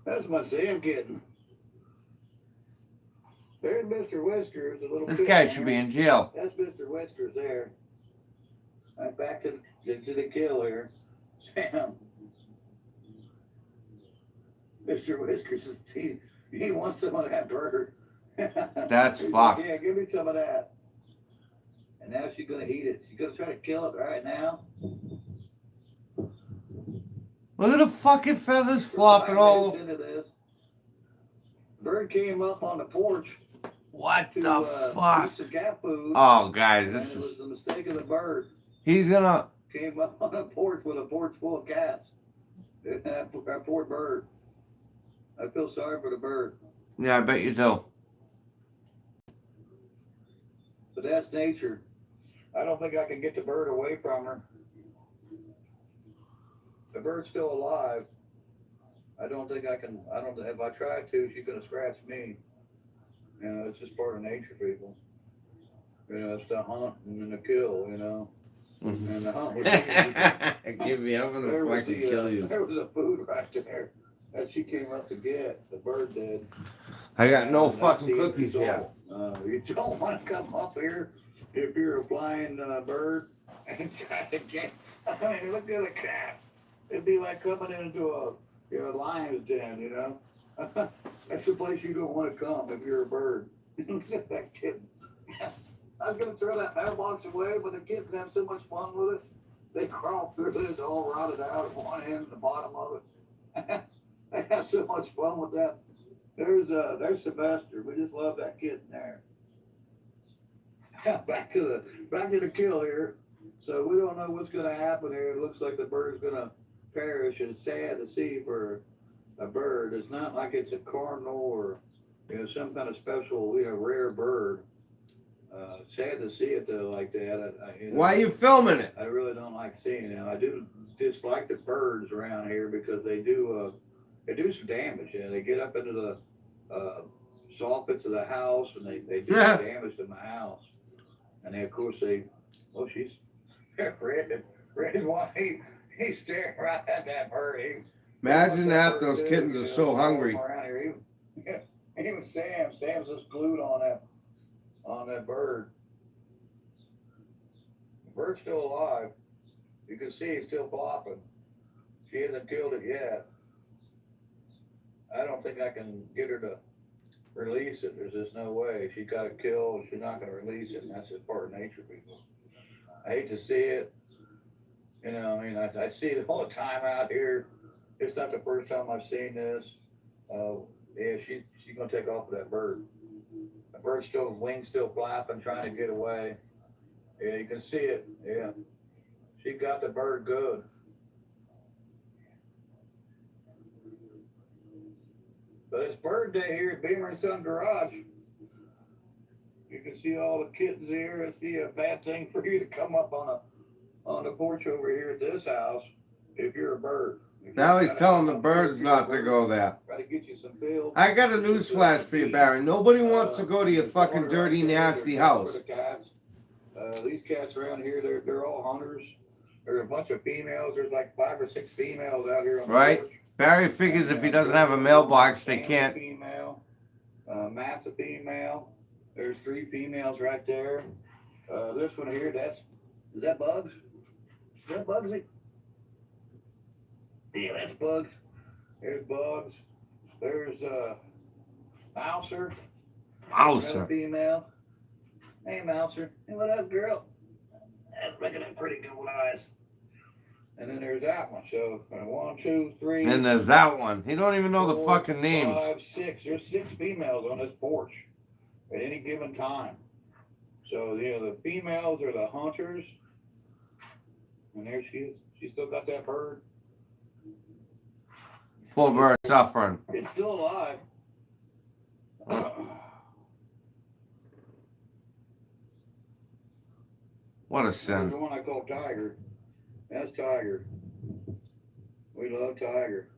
That's my Sam kitten. There's Mr. Whiskers, the little This kitten guy there. should be in jail. That's Mr. Whiskers there. Right back to the kill here. Sam. Mr. Whiskers is he wants some of that bird. That's He's fucked. like, yeah, give me some of that. And now she's gonna eat it. She's gonna try to kill it right now. Look at the fucking feathers flopping all over. Into this. Bird came up on the porch What to the fuck? eat some cat food. Oh, guys, And this it was is. the mistake of the bird. He's gonna. Came up on the porch with a porch full of cats. That poor bird. I feel sorry for the bird. Yeah, I bet you do. But that's nature. I don't think I can get the bird away from her. The bird's still alive. I don't think I can. If I try to, she's gonna scratch me. You know, it's just part of nature, people. You know, it's the hunt and then the kill. You know, and the hunt was. Give me, I'm There gonna was fucking the, kill you. There was a food right there that she came up to get. The bird did. I got no And that's fucking the end cookies yet. result. You don't want to come up here if you're a flying bird and try to get. I mean, look at the cats. It'd be like coming into a lion's den, you know. That's the place you don't want to come if you're a bird. Look at that kid. I was gonna throw that mailbox away, but the kids have so much fun with it. They crawl through this all rotted out at one end and the bottom of it. They have so much fun with that. There's Sylvester. We just love that kid in there. Back to the kill here. So we don't know what's gonna happen here. It looks like the bird's gonna perish. It's sad to see for a bird. It's not like it's a cardinal or some kind of special rare bird. Sad to see it though like that. Why are you filming it? I really don't like seeing it. I do dislike the birds around here because they do some damage. They get up into the soffits of the house and they do damage to my house. And then of course she's Red. He's staring right at that bird. Imagine that, those kittens are so hungry. He was Sam. Sam's just glued on that bird. The bird's still alive. You can see he's still flopping. She hasn't killed it yet. I don't think I can get her to release it. There's just no way. She got it killed. She's not going to release it, and that's just part of nature, people. I hate to see it. I see it all the time out here. It's not the first time I've seen this. She's going to take off with that bird. The bird's wings still flapping, trying to get away. Yeah, you can see it. Yeah. She got the bird good. But it's bird day here at Beamer & Son Garage. You can see all the kittens here. It'd be a bad thing for you to come up on the porch over here at this house if you're a bird. Now he's telling the birds not to go there. Try to get you some bills. I got a news flash for you, Barry. Nobody wants to go to your fucking dirty, nasty house. These cats around here, they're all hunters. There's a bunch of females. There's like 5 or 6 females out here on the Right. porch. Barry figures if he doesn't have a mailbox, they can't. Female. Massive female. There's 3 females right there. This one here, is that Bugs? Is that Bugsy? Yeah, that's Bugs. There's Bugs. There's Mouser. Another Mouser. female. Hey, Mouser. Hey, what up, girl? That's looking at pretty good eyes. And then there's that one. So 1, 2, 3. And there's that one. He don't even know the 4, fucking names. 5, 6. There's 6 females on this porch at any given time. So the females are the hunters. And there she is. She still got that bird. Poor bird suffering. It's still alive. What a There's sin. the one I call Tiger. That's Tiger. We love Tiger.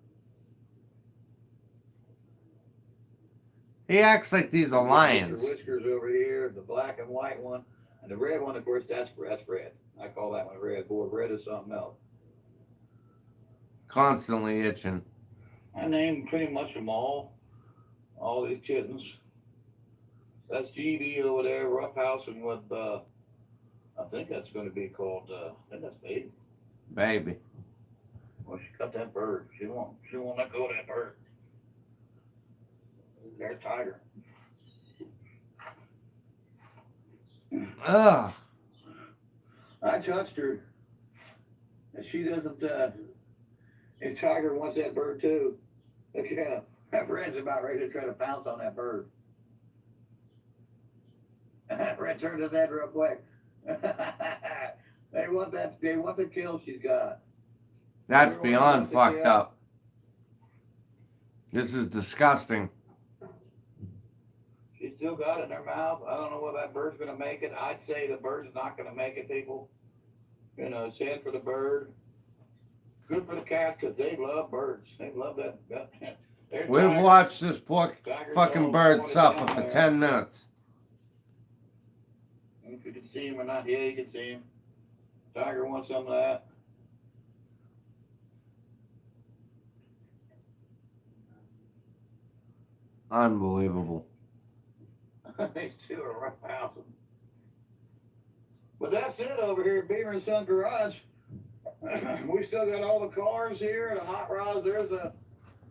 He acts like these are lions. Whiskers over here, the black and white one, and the red one, of course, that's red. I call that one red. Boy, red is something else. Constantly itching. I named pretty much them all these kittens. That's GB over there, roughhousing with, I think that's going to be called, I think that's Baby. Baby. Well, she got that bird. She won't let go of that bird. There's Tiger. Ugh. I touched her, and she doesn't, and Tiger wants that bird too. Look at him. That Red's about ready to try to pounce on that bird. Red turned his head real quick. They want the kill she's got. That's Everyone beyond wants to fucked kill. up. This is disgusting. She's still got it in her mouth. I don't know whether that bird's gonna make it. I'd say the bird's not gonna make it, people. Sad for the bird. Good for the cats, because they love birds. They love that. There's We've Tiger. watched this poor Tiger's fucking all bird pointed suffer down for there. 10 minutes. If you can see him or not, yeah, you can see him. Tiger wants some of that. Unbelievable. These two are rough housing. But that's it over here at Beaver and Son Garage. We still got all the cars here, the hot rods. There's a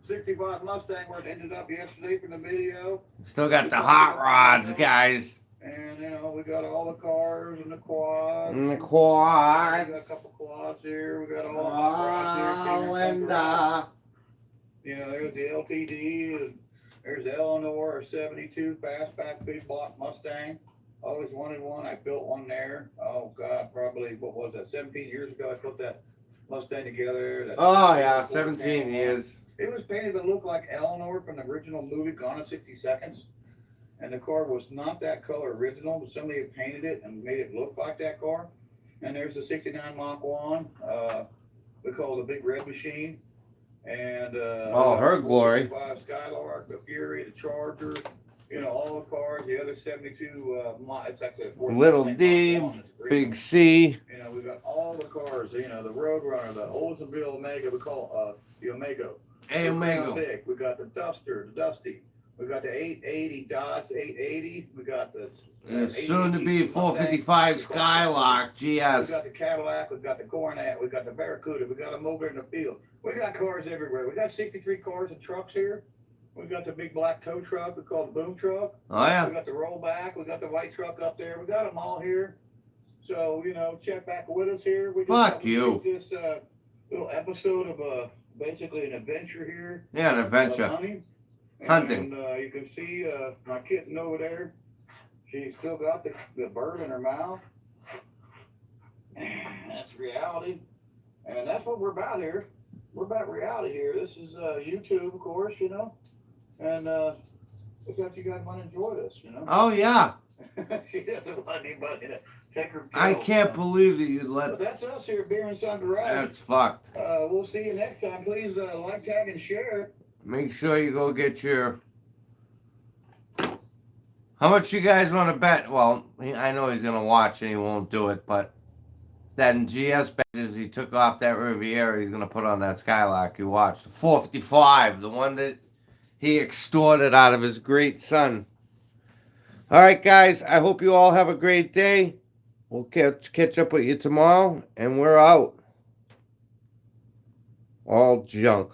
65 Mustang where it ended up yesterday from the video. Still got the hot rods, guys. And, we got all the cars and the quads. And the We got a quads. couple quads here. We got all the hot rods here. Beaver and Son And, Garage. There's the LTD. And there's Eleanor, a 72 fastback big block Mustang. Always wanted one. I built one there. Oh, God, probably, 17 years ago I put that Mustang together. That Oh, yeah, 17 years. It was painted to look like Eleanor from the original movie Gone in 60 Seconds. And the car was not that color original, but somebody had painted it and made it look like that car. And there's the 69 Mach 1. We call it the Big Red Machine. And Oh, her glory. 5 Skylark, the Fury, the Charger, all the cars, the other 72, it's actually a 49 Little Mach D, 1, it's a green Big one. C. We've got all the cars, the Roadrunner, the Oldsmobile Omega, we call the Omega. Hey, Omega. Big. We got the Duster, the Dusty. We got the 880 Dodge 880. We got the Soon to be 455 Skylark We GS. got the Cadillac, we got the Coronet, we got the Barracuda, we got them over in the field. We got cars everywhere. We got 63 cars and trucks here. We got the big black tow truck, we call it the boom truck. Oh, yeah. We got the rollback, we got the white truck up there. We got them all here. So, check back with us here. We just Fuck thought we'd you. make this little episode of basically an adventure here. Yeah, an adventure. Hunting. And you can see my kitten over there. She's still got the bird in her mouth. That's reality. And that's what we're about here. We're about reality here. This is YouTube, of course, And we thought you guys might enjoy this, Oh, yeah. She doesn't want anybody to take her I pills, can't believe that you'd But let. that's us here at Beer and Son Garage. That's fucked. We'll see you next time. Please like, tag, and share. Make sure you go get your. How much you guys want to bet? Well, I know he's gonna watch and he won't do it, but that in GS badges he took off that Riviera, he's gonna put on that Skylark. You watched the 455, the one that he extorted out of his great son. All right, guys, I hope you all have a great day. We'll catch up with you tomorrow, and we're out. All junk.